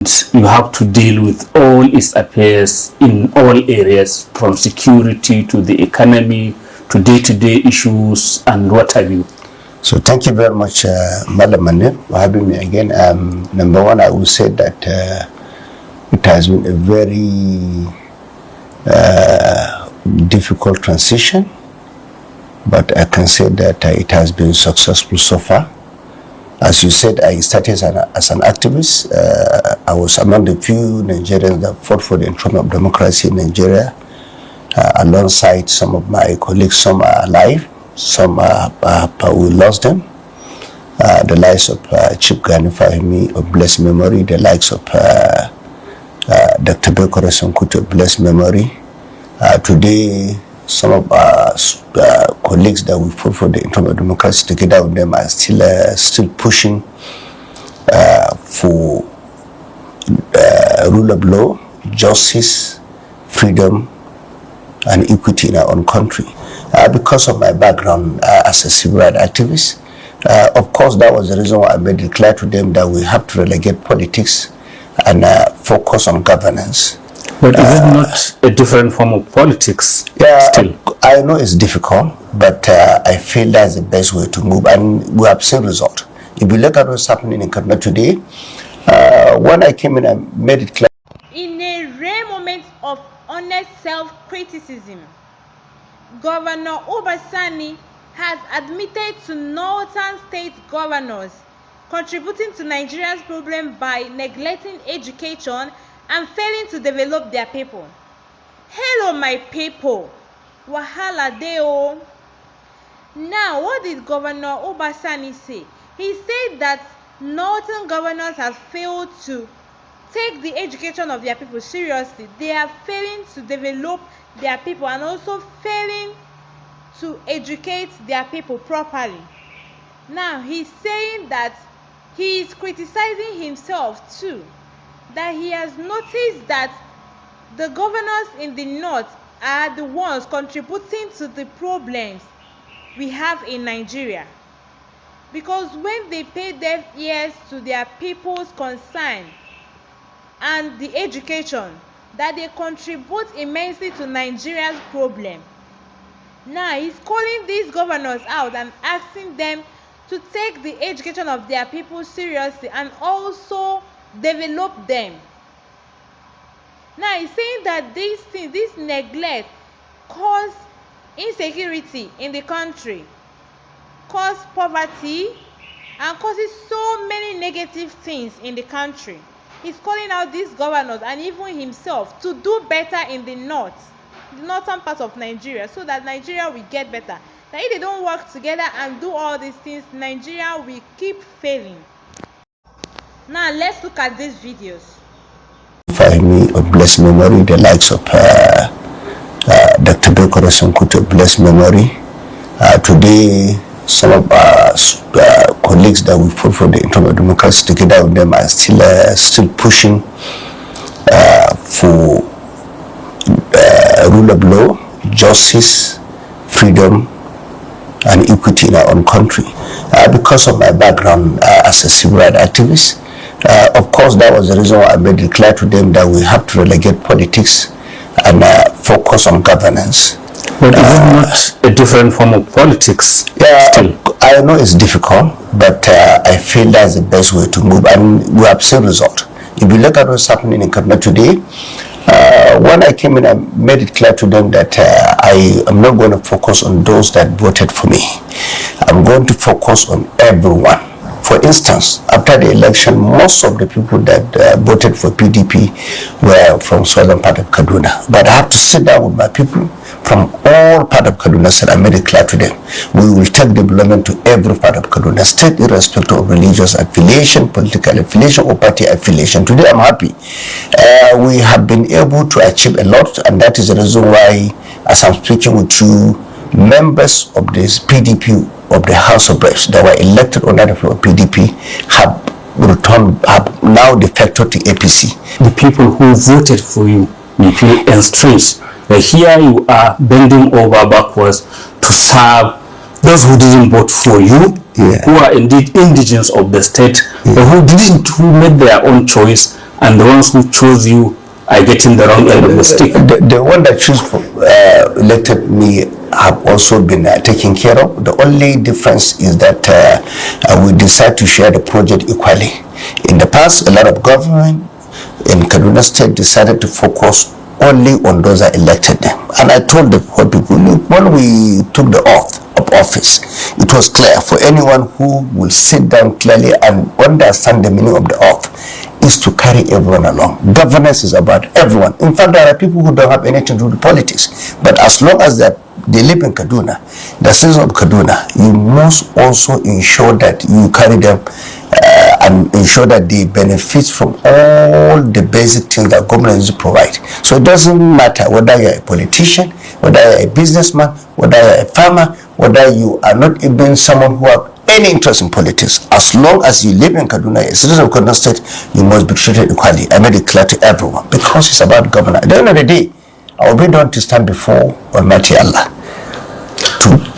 You have to deal with all its affairs in all areas, from security to the economy to day-to-day issues and what have you. So thank you very much, Madam Manir, for having me again. Number one, I will say that it has been a very difficult transition, but I can say that it has been successful so far. As you said, I started as an activist. I was among the few Nigerians that fought for the enthronement of democracy in Nigeria, alongside some of my colleagues. Some are alive, some we lost them. The likes of Chief Gani Fahimi of blessed memory, the likes of Dr. Bekore Sonkuti of blessed memory. Today, some of our colleagues that we fought for the enthronement of democracy together with them are still pushing for rule of law, justice, freedom, and equity in our own country. Because of my background as a civil rights activist, of course, that was the reason why I made it clear to them that we have to relegate politics and focus on governance. But is it not a different form of politics? Yeah, still? I know it's difficult, but I feel that's the best way to move, and we have seen result. If you look at what's happening in Kaduna today, when I came in, I made it clear. In a rare moment of honest self-criticism, Governor Uba Sani has admitted to northern state governors contributing to Nigeria's problem by neglecting education and failing to develop their people. Hello, my people. Wahala deo. Now, what did Governor Uba Sani say? He said that northern governors have failed to take the education of their people seriously. They are failing to develop their people and also failing to educate their people properly. Now, he's saying that he is criticizing himself too, that he has noticed that the governors in the north are the ones contributing to the problems we have in Nigeria. Because when they pay deaf ears to their people's concern and the education, that they contribute immensely to Nigeria's problem. Now, he's calling these governors out and asking them to take the education of their people seriously and also develop them. Now, he's saying that these things, this neglect, cause insecurity in the country, cause poverty, and causes so many negative things in the country. He's calling out these governors and even himself to do better in the north, the northern part of Nigeria, so that Nigeria will get better. That if they don't work together and do all these things, Nigeria will keep failing. Now, let's look at these videos. Fahimi of blessed memory, the likes of Dr. Bekore Sonkuti of blessed memory. Today, some of our colleagues that we fought for the enthronement of democracy together with them are still pushing for rule of law, justice, freedom, and equity in our own country. Because of my background as a civil rights activist, of course, that was the reason why I made it clear to them that we have to relegate politics and focus on governance. But is it not a different form of politics? Yeah, still? I know it's difficult, but I feel that's the best way to move, and we have seen result. If you look at what's happening in Kaduna today, when I came in, I made it clear to them that I am not going to focus on those that voted for me. I'm going to focus on everyone. For instance, after the election, most of the people that voted for PDP were from southern part of Kaduna. But I have to sit down with my people from all part of Kaduna State. I made it clear to them. We will take development to every part of Kaduna State, irrespective of religious affiliation, political affiliation, or party affiliation. Today, I'm happy. We have been able to achieve a lot, and that is the reason why, as I'm speaking with you, members of this PDP of the House of Reps that were elected under the floor of PDP have now defected to APC. The people who voted for you may feel estranged. But here you are bending over backwards to serve those who didn't vote for you, who are indeed indigents of the state, but who made their own choice and the ones who chose you are getting the wrong end of the stick. The one that elected me have also been taken care of. The only difference is that we decide to share the project equally. In the past, a lot of government in Kaduna State decided to focus only on those that elected them. And I told the poor people, when we took the oath of office, it was clear for anyone who will sit down clearly and understand the meaning of the oath is to carry everyone along. Governance is about everyone. In fact, there are people who don't have anything to do with politics. But as long as they live in Kaduna, the citizens of Kaduna, you must also ensure that you carry them and ensure that they benefit from all the basic things that government needs to provide. So it doesn't matter whether you're a politician, whether you're a businessman, whether you're a farmer, whether you are not even someone who has any interest in politics. As long as you live in Kaduna, a citizen of Kaduna State, you must be treated equally. I made it clear to everyone because it's about governance. At the end of the day, I will be done to stand before Almighty Allah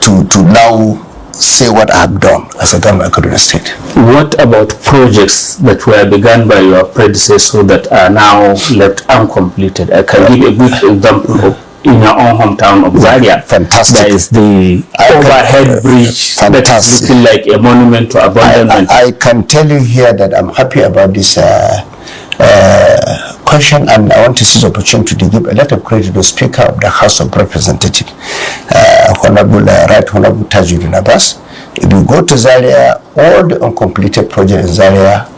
to now say what I have done as a governor of Kaduna State. What about projects that were begun by your predecessor that are now left uncompleted? I can give a good example of in your own hometown of Zaria. Fantastic. There is the overhead bridge that is looking like a monument to abandonment. I can tell you here that I'm happy about this question, and I want to seize the opportunity to give a lot of credit to the Speaker of the House of Representatives, Right Honorable Tajuddin Abbas. If you go to Zaria, all the uncompleted projects in Zaria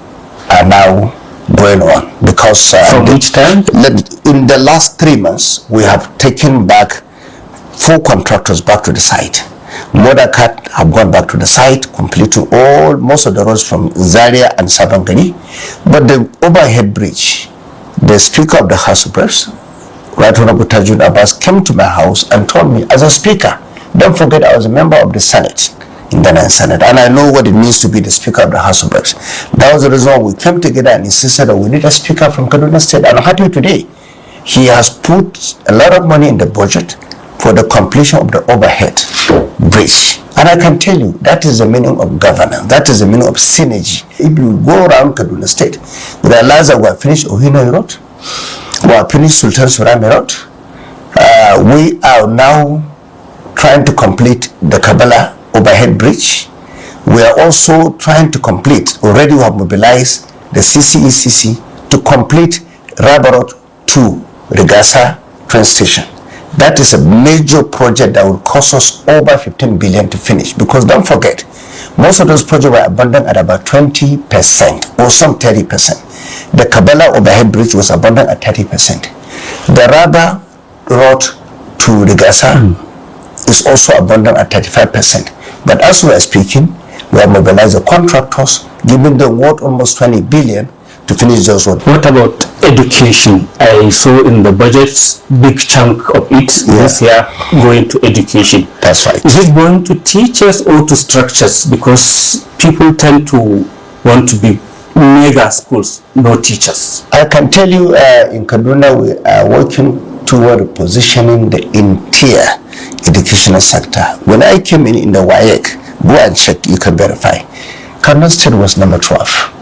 are now going on because from which time? In the last 3 months, we have taken back 4 contractors back to the site. Modakat have gone back to the site, completing most of the roads from Zaria and Sabangani. But the overhead bridge, the Speaker of the House of Reps, Right Honorable Tajuddin Abbas, came to my house and told me, as a speaker, don't forget I was a member of the Senate, in the Senate, and I know what it means to be the Speaker of the House of Reps. That was the reason we came together and insisted that we need a speaker from Kaduna State. And I'm happy today. He has put a lot of money in the budget for the completion of the overhead bridge. And I can tell you, that is the meaning of governance. That is the meaning of synergy. If you go around Kaduna State, you realize that we have finished Ohino Road, we have finished Sultan Surami Road. We are now trying to complete the Kabbalah overhead bridge. We are also trying to complete, already we have mobilized the CCECC to complete Rubber Road to Regasa train station. That is a major project that will cost us over 15 billion to finish, because don't forget, most of those projects were abandoned at about 20% or some 30%. The Kabbalah overhead bridge was abandoned at 30%. The Rubber Road to Regasa is also abandoned at 35%. But as we are speaking, we have mobilized the contractors, giving them worth almost 20 billion to finish those roads. What about education? I saw in the budget, big chunk of it this year going to education. That's right. Is it going to teachers or to structures? Because people tend to want to be mega schools, no teachers. I can tell you in Kaduna, we are working toward positioning the entire educational sector. When I came in the WAEC, go and check, you can verify. Kaduna State was number 12.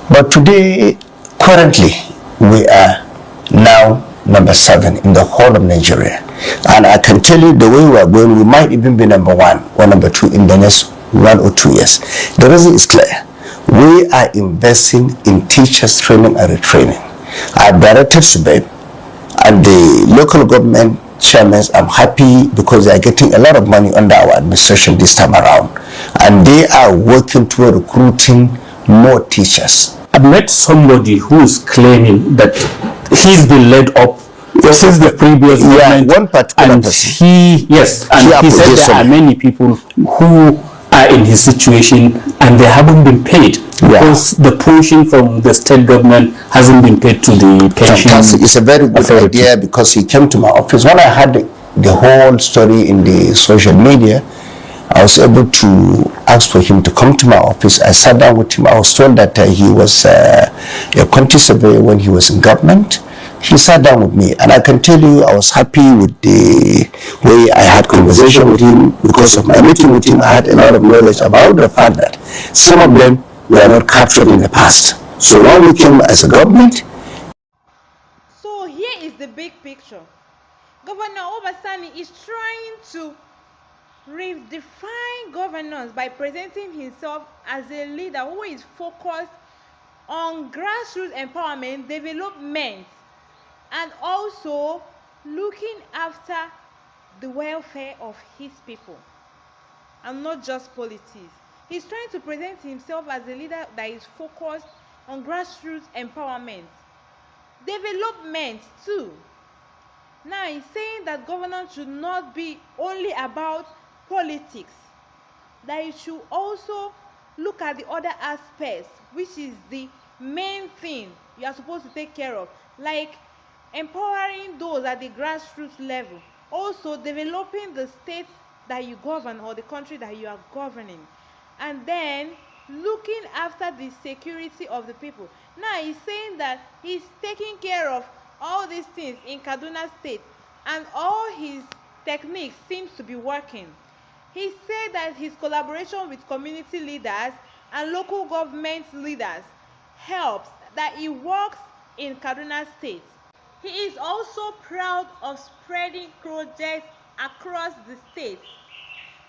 But today, currently, we are now number 7 in the whole of Nigeria. And I can tell you the way we are going, we might even be number 1 or number 2 in the next 1 or 2 years. The reason is clear. We are investing in teachers training and retraining. I directed SUBEB and the local government chairmen. I'm happy because they are getting a lot of money under our administration this time around. And they are working toward recruiting more teachers. I've met somebody who is claiming that he's been led up since the previous government. One particular and person. He said there are many people who are in his situation and they haven't been paid because the portion from the state government hasn't been paid to the pension. It's a very good idea because he came to my office. When I had the whole story in the social media, I was able to ask for him to come to my office. I sat down with him. I was told that he was a quantity surveyor when he was in government. He sat down with me, and I can tell you I was happy with the way I had conversation with him. Because of my meeting with him, I had a lot of knowledge about the fact that some of them were not captured in the past. So when we came as a government. So here is the big picture. Governor Uba Sani is trying to redefine governance by presenting himself as a leader who is focused on grassroots empowerment, development, and also looking after the welfare of his people and not just politics. He's trying to present himself as a leader that is focused on grassroots empowerment, development too. Now he's saying that governance should not be only about politics, that it should also look at the other aspects, which is the main thing you are supposed to take care of, like empowering those at the grassroots level, also developing the state that you govern or the country that you are governing, and then looking after the security of the people. Now he's saying that he's taking care of all these things in Kaduna State, and all his techniques seems to be working. He said that his collaboration with community leaders and local government leaders helps, that he works in Kaduna State. He is also proud of spreading projects across the state,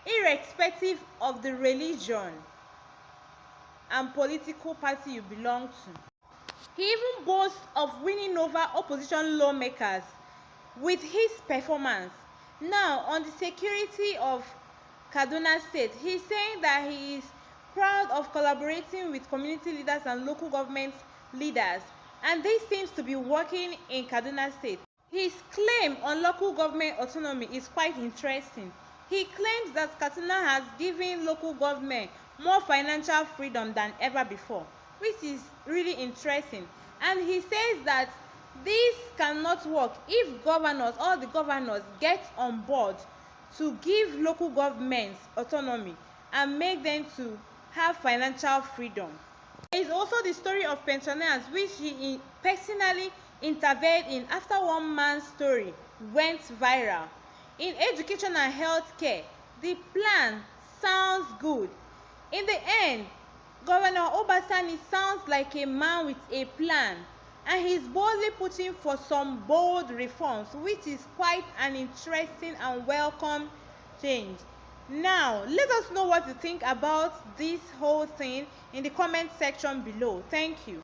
irrespective of the religion and political party you belong to. He even boasts of winning over opposition lawmakers with his performance. Now, on the security of Kaduna State, he's saying that he is proud of collaborating with community leaders and local government leaders, and this seems to be working in Kaduna State. His claim on local government autonomy is quite interesting. He claims that Kaduna has given local government more financial freedom than ever before, which is really interesting. And he says that this cannot work if governors, all the governors, get on board to give local governments autonomy and make them to have financial freedom. There is also the story of pensioners, which he personally intervened in after one man's story went viral. In education and healthcare, the plan sounds good. In the end, Governor Uba Sani sounds like a man with a plan, and he's boldly pushing for some bold reforms, which is quite an interesting and welcome change. Now, let us know what you think about this whole thing in the comment section below. Thank you.